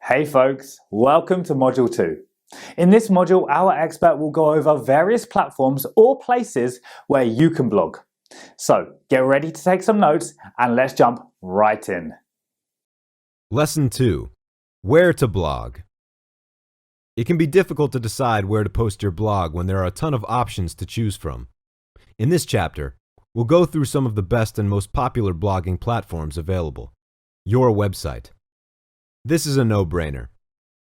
Hey folks, welcome to Module 2. In this module, our expert will go over various platforms or places where you can blog. So get ready to take some notes and let's jump right in. Lesson 2. Where to blog. It can be difficult to decide where to post your blog when there are a ton of options to choose from. In this chapter, we'll go through some of the best and most popular blogging platforms available. Your website. This is a no-brainer.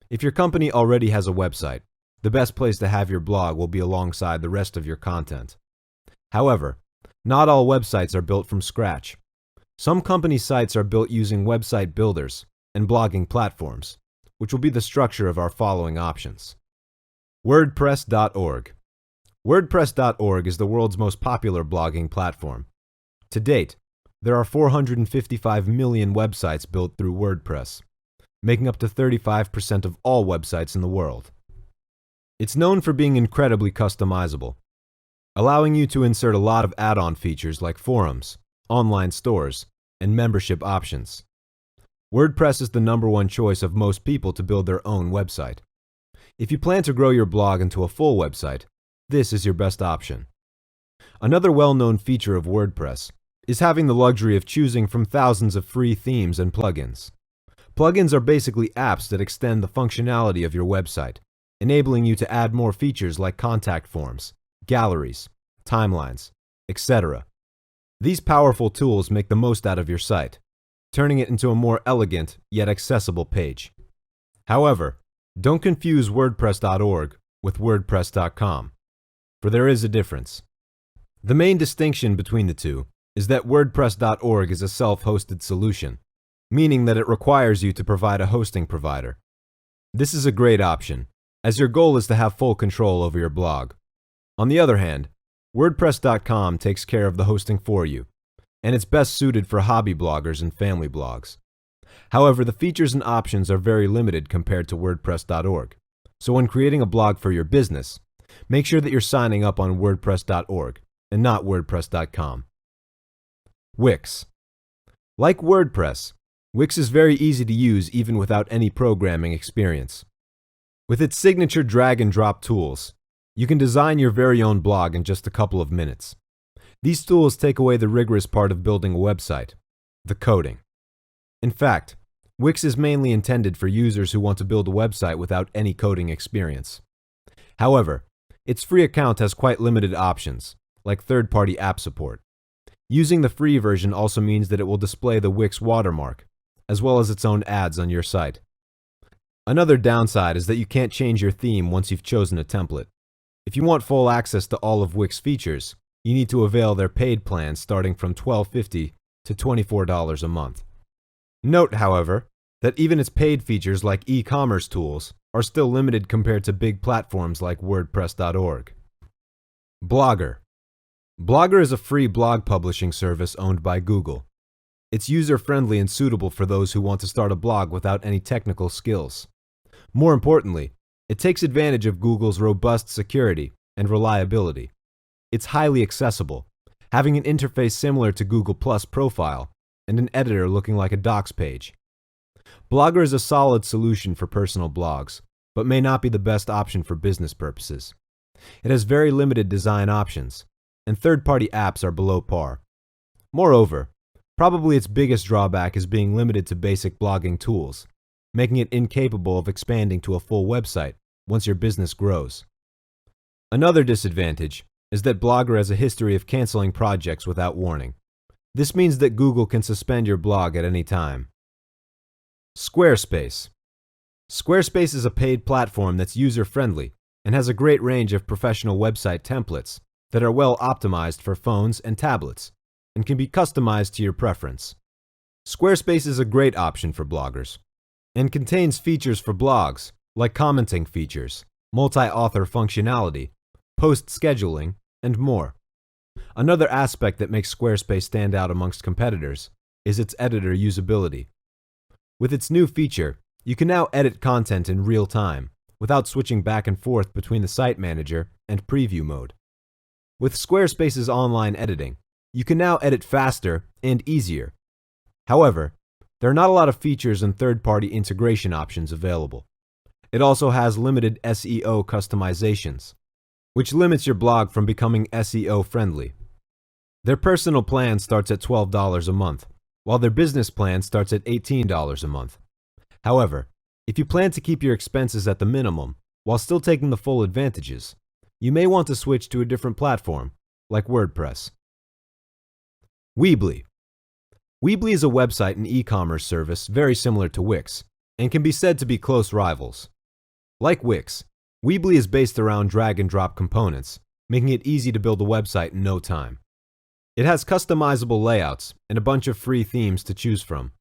If your company already has a website, the best place to have your blog will be alongside the rest of your content. However, not all websites are built from scratch. Some company sites are built using website builders and blogging platforms, which will be the structure of our following options. WordPress.org. WordPress.org is the world's most popular blogging platform. To date, there are 455 million websites built through WordPress, making up to 35% of all websites in the world. It's known for being incredibly customizable, allowing you to insert a lot of add-on features like forums, online stores, and membership options. WordPress is the #1 choice of most people to build their own website. If you plan to grow your blog into a full website, this is your best option. Another well-known feature of WordPress is having the luxury of choosing from thousands of free themes and plugins. Plugins are basically apps that extend the functionality of your website, enabling you to add more features like contact forms, galleries, timelines, etc. These powerful tools make the most out of your site, turning it into a more elegant yet accessible page. However, don't confuse WordPress.org with WordPress.com, for there is a difference. The main distinction between the two is that WordPress.org is a self-hosted solution, meaning that it requires you to provide a hosting provider. This is a great option, as your goal is to have full control over your blog. On the other hand, WordPress.com takes care of the hosting for you, and it's best suited for hobby bloggers and family blogs. However, the features and options are very limited compared to WordPress.org, so when creating a blog for your business, make sure that you're signing up on WordPress.org and not WordPress.com. Wix. Like WordPress, Wix is very easy to use even without any programming experience. With its signature drag-and-drop tools, you can design your very own blog in just a couple of minutes. These tools take away the rigorous part of building a website, the coding. In fact, Wix is mainly intended for users who want to build a website without any coding experience. However, its free account has quite limited options, like third-party app support. Using the free version also means that it will display the Wix watermark, as well as its own ads on your site. Another downside is that you can't change your theme once you've chosen a template. If you want full access to all of Wix features, you need to avail their paid plans starting from $12.50 to $24 a month. Note, however, that even its paid features like e-commerce tools are still limited compared to big platforms like WordPress.org. Blogger. Blogger is a free blog publishing service owned by Google. It's user-friendly and suitable for those who want to start a blog without any technical skills. More importantly, it takes advantage of Google's robust security and reliability. It's highly accessible, having an interface similar to Google+ profile and an editor looking like a docs page. Blogger is a solid solution for personal blogs, but may not be the best option for business purposes. It has very limited design options, and third-party apps are below par. Moreover, probably its biggest drawback is being limited to basic blogging tools, making it incapable of expanding to a full website once your business grows. Another disadvantage is that Blogger has a history of canceling projects without warning. This means that Google can suspend your blog at any time. Squarespace. Squarespace is a paid platform that's user-friendly and has a great range of professional website templates that are well optimized for phones and tablets, and can be customized to your preference. Squarespace is a great option for bloggers, and contains features for blogs like commenting features, multi-author functionality, post scheduling, and more. Another aspect that makes Squarespace stand out amongst competitors is its editor usability. With its new feature, you can now edit content in real time, without switching back and forth between the site manager and preview mode. With Squarespace's online editing, you can now edit faster and easier. However, There are not a lot of features and third-party integration options available. It also has limited SEO customizations, which limits your blog from becoming SEO friendly. Their personal plan starts at $12 a month, while their business plan starts at $18 a month. However, if you plan to keep your expenses at the minimum while still taking the full advantages, you may want to switch to a different platform, like WordPress. Weebly. Weebly is a website and e-commerce service very similar to Wix, and can be said to be close rivals. Like Wix, Weebly is based around drag-and-drop components, making it easy to build a website in no time. It has customizable layouts and a bunch of free themes to choose from.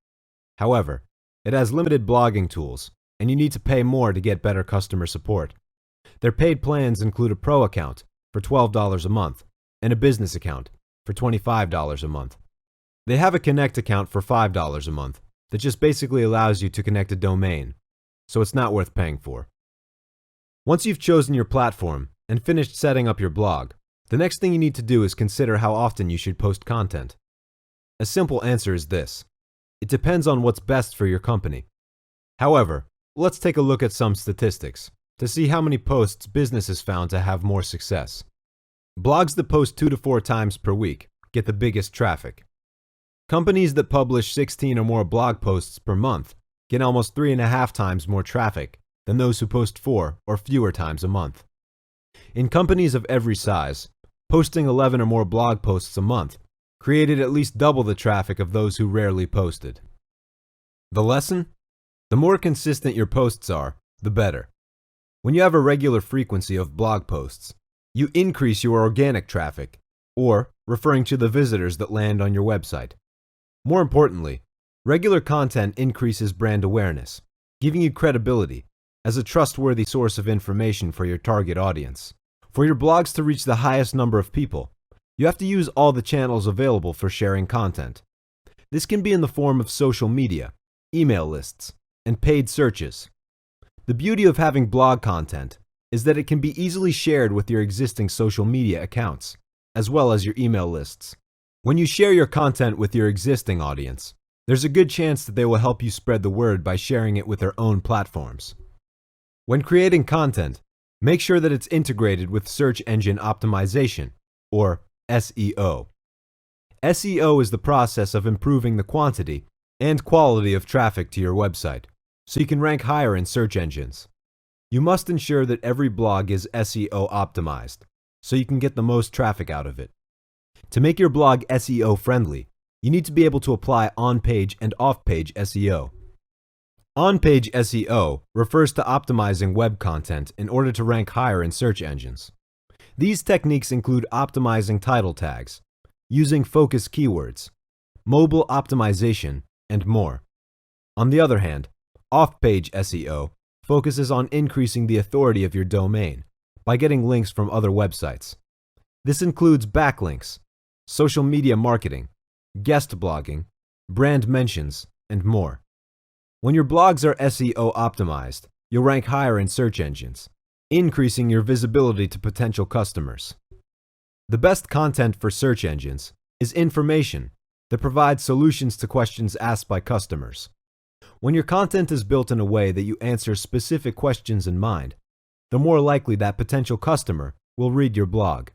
However, it has limited blogging tools, and you need to pay more to get better customer support. Their paid plans include a pro account for $12 a month and a business account for $25 a month. They have a Connect account for $5 a month that just basically allows you to connect a domain, so it's not worth paying for. Once you've chosen your platform and finished setting up your blog, the next thing you need to do is consider how often you should post content. A simple answer is this: it depends on what's best for your company. However, let's take a look at some statistics to see how many posts businesses found to have more success. Blogs that post 2 to 4 times per week get the biggest traffic. Companies that publish 16 or more blog posts per month get almost 3.5 times more traffic than those who post 4 or fewer times a month. In companies of every size, posting 11 or more blog posts a month created at least double the traffic of those who rarely posted. The lesson? The more consistent your posts are, the better. When you have a regular frequency of blog posts, you increase your organic traffic, or referring to the visitors that land on your website. More importantly, regular content increases brand awareness, giving you credibility as a trustworthy source of information for your target audience. For your blogs to reach the highest number of people, you have to use all the channels available for sharing content. This can be in the form of social media, email lists, and paid searches. The beauty of having blog content is that it can be easily shared with your existing social media accounts, as well as your email lists. When you share your content with your existing audience, there's a good chance that they will help you spread the word by sharing it with their own platforms. When creating content, make sure that it's integrated with search engine optimization, or SEO. SEO is the process of improving the quantity and quality of traffic to your website, so you can rank higher in search engines. You must ensure that every blog is SEO optimized, so you can get the most traffic out of it. To make your blog SEO friendly, you need to be able to apply on-page and off-page SEO. On-page SEO refers to optimizing web content in order to rank higher in search engines. These techniques include optimizing title tags, using focus keywords, mobile optimization, and more. On the other hand, off-page SEO focuses on increasing the authority of your domain by getting links from other websites. This includes backlinks, social media marketing, guest blogging, brand mentions, and more. When your blogs are SEO optimized, you'll rank higher in search engines, increasing your visibility to potential customers. The best content for search engines is information that provides solutions to questions asked by customers. When your content is built in a way that you answer specific questions in mind, the more likely that potential customer will read your blog.